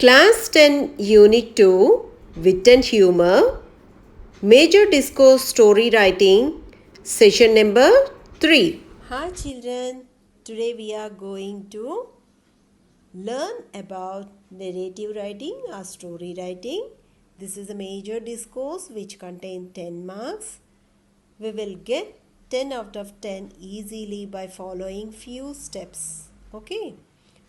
Class 10 Unit 2 Wit and Humor Major Discourse Story Writing Session number 3. Hi children, today we are going to learn about narrative writing or story writing. This is a major discourse which contains 10 marks. We will get 10 out of 10 easily by following few steps. Okay,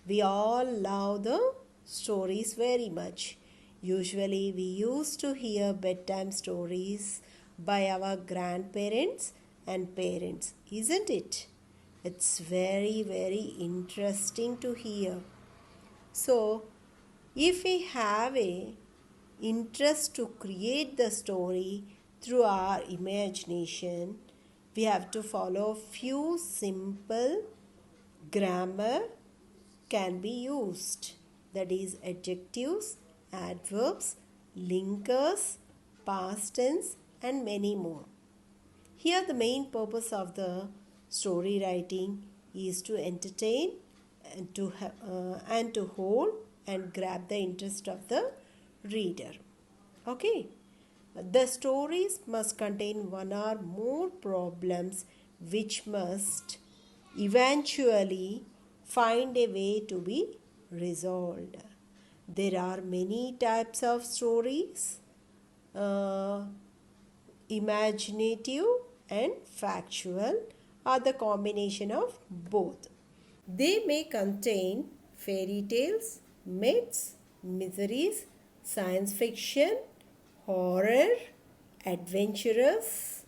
we all love the stories very much. Usually we used to hear bedtime stories by our grandparents and parents, isn't it? It's very interesting to hear. So if we have a interest to create the story through our imagination, we have to follow few simple grammar can be used, that is adjectives, adverbs, linkers, past tense and many more. Here the main purpose of the story writing is to entertain and to hold and grab the interest of the reader. Okay, the stories must contain one or more problems which must eventually find a way to be resolved. There are many types of stories, imaginative and factual, or the combination of both. They may contain fairy tales, myths, mysteries, science fiction, horror, adventurous,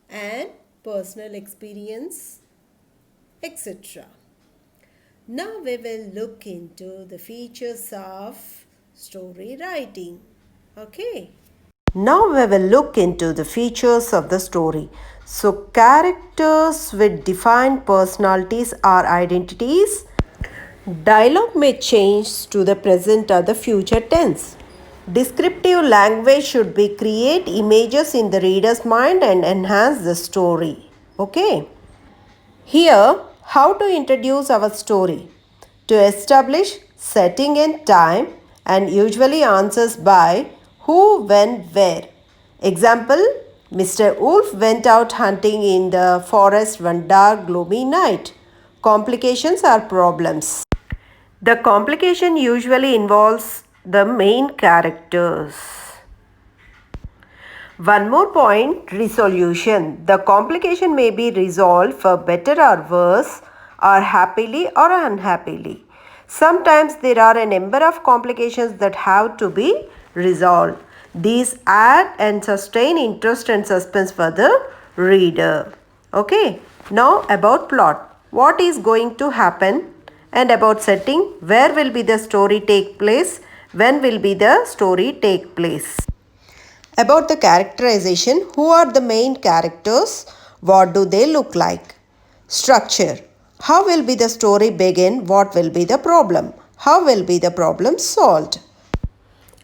and personal experience, etc. Now we will look into the features of story writing. Okay. Now we will look into the features of the story. So characters with defined personalities or identities. Dialogue may change to the present or the future tense. Descriptive language should be create images in the reader's mind and enhance the story. Okay. Here, how to introduce our story. To establish setting and time, and usually answers by who, when, where. Example, Mr. Wolf went out hunting in the forest one dark, gloomy night. Complications are problems. The complication usually involves the main characters. One more point, resolution. The complication may be resolved for better or worse, or happily or unhappily. Sometimes there are a number of complications that have to be resolved. These add and sustain interest and suspense for the reader. Okay, now about plot. What is going to happen? And about setting, where will be the story take place? When will be the story take place? About the characterization, who are the main characters? What do they look like? Structure. How will be the story begin? What will be the problem? How will be the problem solved?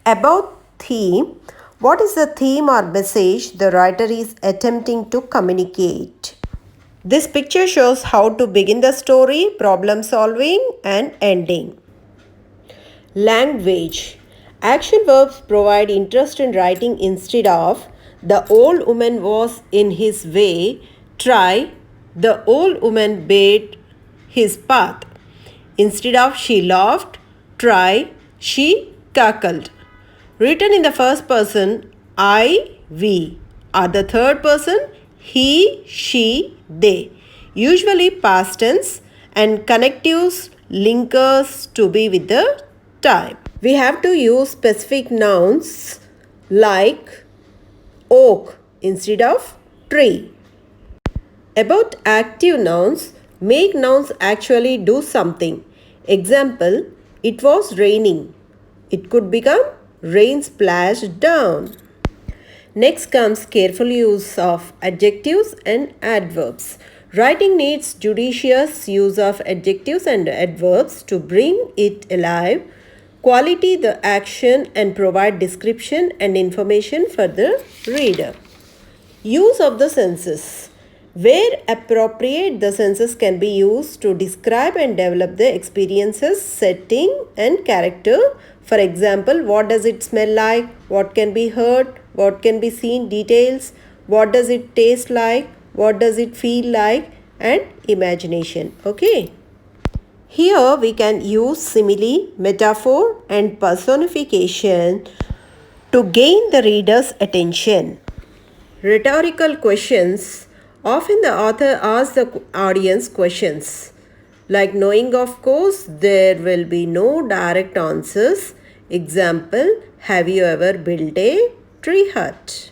About theme. What is the theme or message the writer is attempting to communicate? This picture shows how to begin the story, problem solving and ending. Language. Action verbs provide interest in writing instead of the old woman was in his way, try the old woman barred his path. Instead of she laughed, try she cackled. Written in the first person, I, we, or the third person, he, she, they. Usually past tense and connectives, linkers to be with the time. We have to use specific nouns like oak instead of tree. About active nouns, make nouns actually do something. Example, it was raining. It could become rain splashed down. Next comes careful use of adjectives and adverbs. Writing needs judicious use of adjectives and adverbs to bring it alive, quality the action and provide description and information for the reader. Use of the senses. Where appropriate, the senses can be used to describe and develop the experiences, setting and character For example, what does it smell like? What can be heard? What can be seen? Details. What does it taste like? What does it feel like? And imagination. Okay. Here we can use simile, metaphor and personification to gain the reader's attention. Rhetorical questions. Often the author asks the audience questions. Like knowing, of course, there will be no direct answers. Example, have you ever built a tree hut?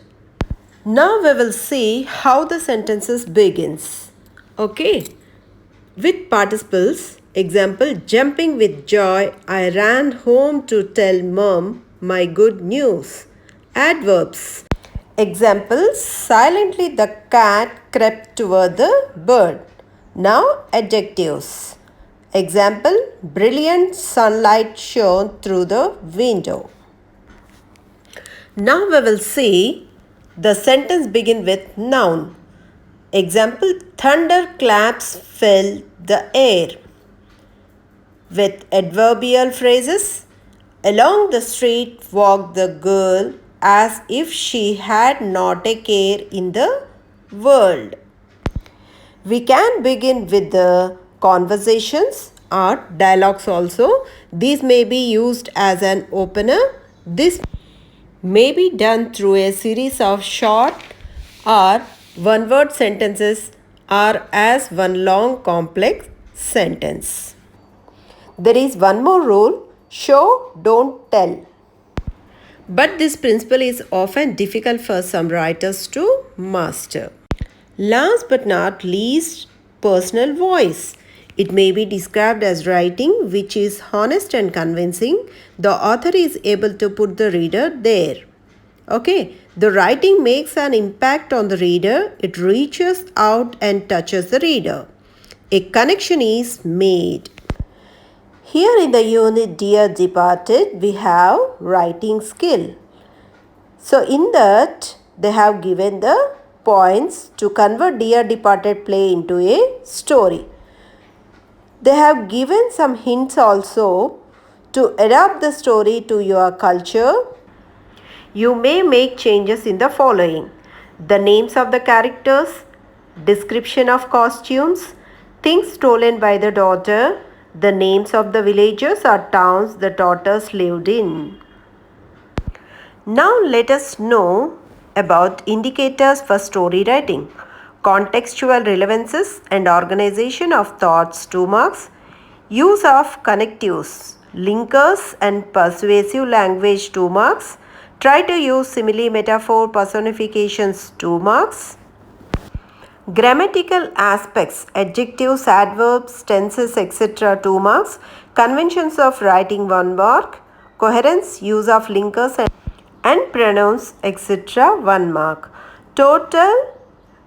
Now we will see how the sentences begins. Okay. With participles, example, jumping with joy, I ran home to tell mom my good news. Adverbs. Example, silently the cat crept toward the bird. Now adjectives. Example, brilliant sunlight shone through the window. Now we will see the sentence begin with noun. Example, thunderclaps fill the air. With adverbial phrases, along the street walked the girl as if she had not a care in the world. We can begin with the conversations or dialogues also. These may be used as an opener. This may be done through a series of short or one-word sentences or as one long complex sentence. There is one more rule, show, don't tell. But this principle is often difficult for some writers to master. Last but not least, personal voice. It may be described as writing which is honest and convincing. The author is able to put the reader there. Okay, the writing makes an impact on the reader. It reaches out and touches the reader. A connection is made. Here in the unit Dear Departed, we have writing skill. So in that, they have given the points to convert Dear Departed play into a story. They have given some hints also to adapt the story to your culture. You may make changes in the following: the names of the characters, description of costumes, things stolen by the daughter, the names of the villages or towns the daughters lived in. Now let us know about indicators for story writing. Contextual relevances and organization of thoughts 2 marks. Use of connectives, linkers and persuasive language 2 marks. Try to use simile, metaphor, personifications 2 marks. Grammatical aspects, adjectives, adverbs, tenses, etc. 2 marks. Conventions of writing 1 mark. Coherence, use of linkers and pronouns, etc. 1 mark. Total,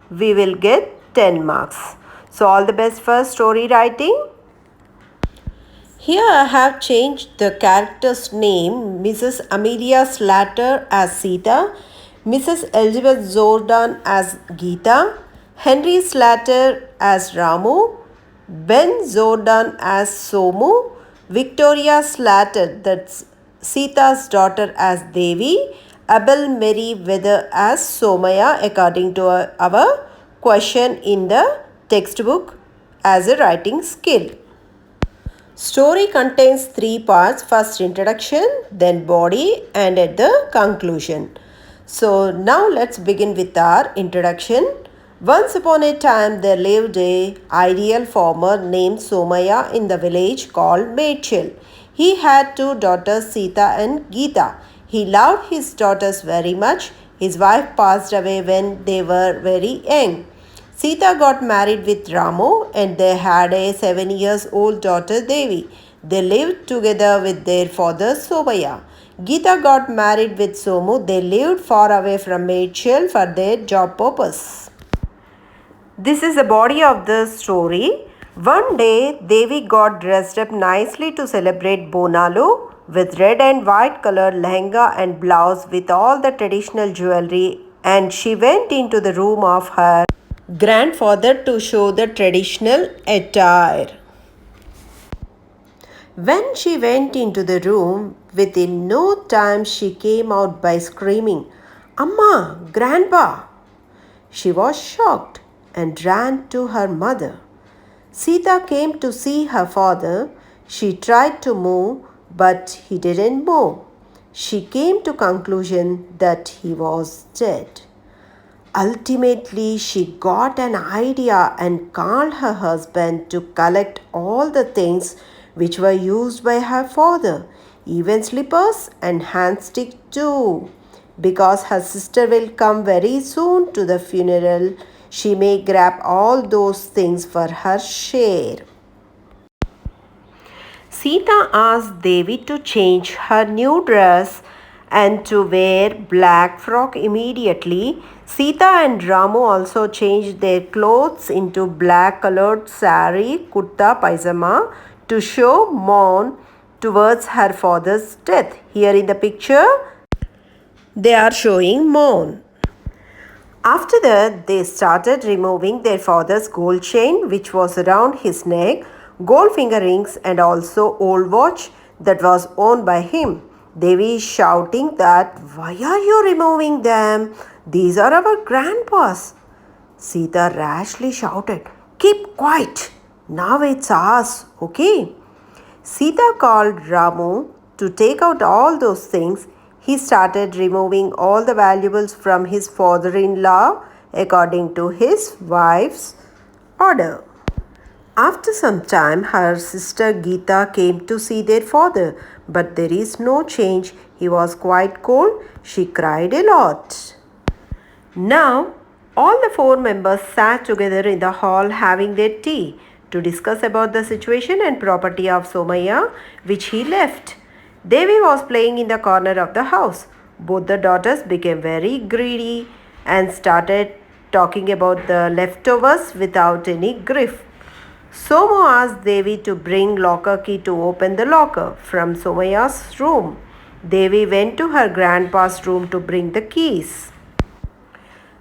we will get 10 marks. So all the best for story writing. Here I have changed the character's name, Mrs. Amelia Slater as Sita, Mrs. Elizabeth Jordan as Geeta, Henry Slater as Ramu, Ben Jordan as Somu, Victoria Slater, that's Sita's daughter, as Devi, Abel Merriweather as Somaya according to our question in the textbook as a writing skill. Story contains 3 parts: first introduction, then body, and at the conclusion. So now let's begin with our introduction. Once upon a time there lived a ideal farmer named Somaya in the village called Machel. He had 2 daughters, Sita and Geeta. He loved his daughters very much. His wife passed away when they were very young. Sita got married with Ramu and they had a 7 years old daughter Devi. They lived together with their father Somaya. Geeta got married with Somu. They lived far away from Machel for their job purpose. This is the body of the story. One day, Devi got dressed up nicely to celebrate Bonalu with red and white colored lehenga and blouse with all the traditional jewelry, and she went into the room of her grandfather to show the traditional attire. When she went into the room Within no time, she came out by screaming, "Amma, Grandpa!" She was shocked and ran to her mother. Sita came to see her father. She tried to move, but he didn't move. She came to conclusion that he was dead. Ultimately, she got an idea and called her husband to collect all the things which were used by her father, even slippers and handstick too. Because her sister will come very soon to the funeral, she may grab all those things for her share. Sita asked Devi to change her new dress and to wear black frock immediately. Sita and Ramu also changed their clothes into black colored sari, kurta, paisama to show mourn towards her father's death. Here in the picture, they are showing mourn. After that, they started removing their father's gold chain, which was around his neck, gold finger rings, and also old watch that was owned by him. Devi is shouting that, "Why are you removing them? These are our grandpa's." Sita rashly shouted, "Keep quiet. Now it's ours, okay?" Sita called Ramu to take out all those things. He started removing all the valuables from his father-in-law according to his wife's order. After some time, her sister Geeta came to see their father, but there is no change. He was quite cold. She cried a lot. Now, all the four members sat together in the hall having their tea to discuss about the situation and property of Somaya, which he left. Devi was playing in the corner of the house. Both the daughters became very greedy and started talking about the leftovers without any grief. Somo asked Devi to bring locker key to open the locker from Somaya's room. Devi went to her grandpa's room to bring the keys.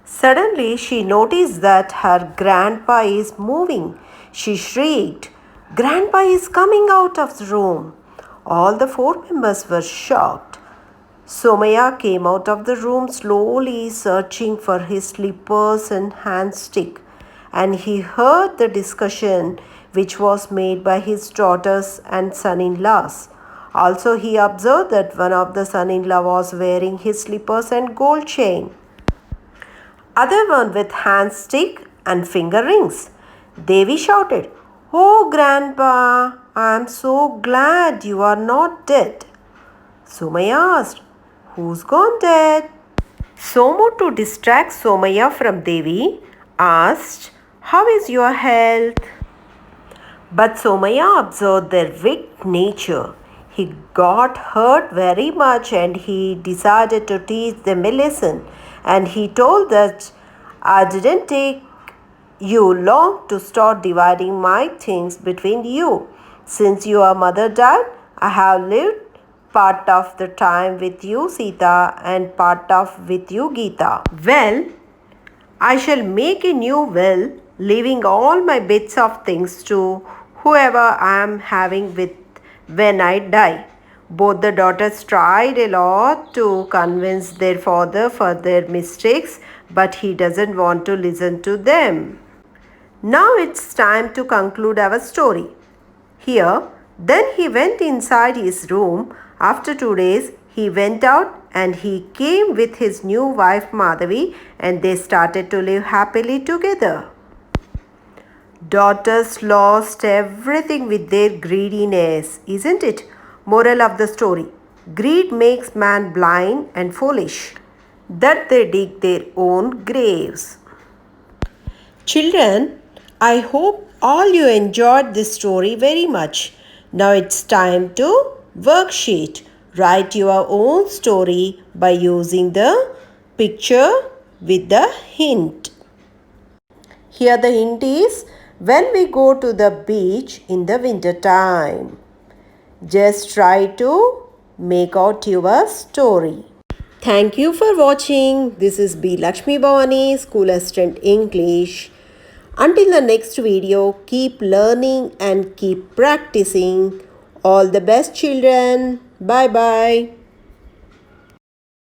Suddenly, she noticed that her grandpa is moving. She shrieked, "Grandpa is coming out of the room." All the four members were shocked. Somaya came out of the room slowly, searching for his slippers and handstick, and he heard the discussion which was made by his daughters and son-in-laws. Also, he observed that one of the son-in-law was wearing his slippers and gold chain, other one with handstick and finger rings. Devi shouted, "Oh, Grandpa, I am so glad you are not dead." Somaya asked, "Who's gone dead?" Somu, to distract Somaya from Devi, asked, "How is your health?" But Somaya observed their weak nature. He got hurt very much and he decided to teach them a lesson. And he told that, "I didn't take you long to start dividing my things between you. Since your mother died, I have lived part of the time with you, Sita, and part of with you, Geeta. Well, I shall make a new will, leaving all my bits of things to whoever I am having with when I die." Both the daughters tried a lot to convince their father for their mistakes, but he doesn't want to listen to them. Now it's time to conclude our story. Here, then he went inside his room. After 2 days, he went out and he came with his new wife Madhavi, and they started to live happily together. Daughters lost everything with their greediness, isn't it? Moral of the story: greed makes man blind and foolish, that they dig their own graves. Children, I hope all you enjoyed this story very much. Now it's time to worksheet. Write your own story by using the picture with the hint. Here the hint is, when we go to the beach in the winter time. Just try to make out your story. Thank you for watching. This is B. Lakshmi Bhavani, School Assistant English. Until the next video, keep learning and keep practicing. All the best, children. Bye bye.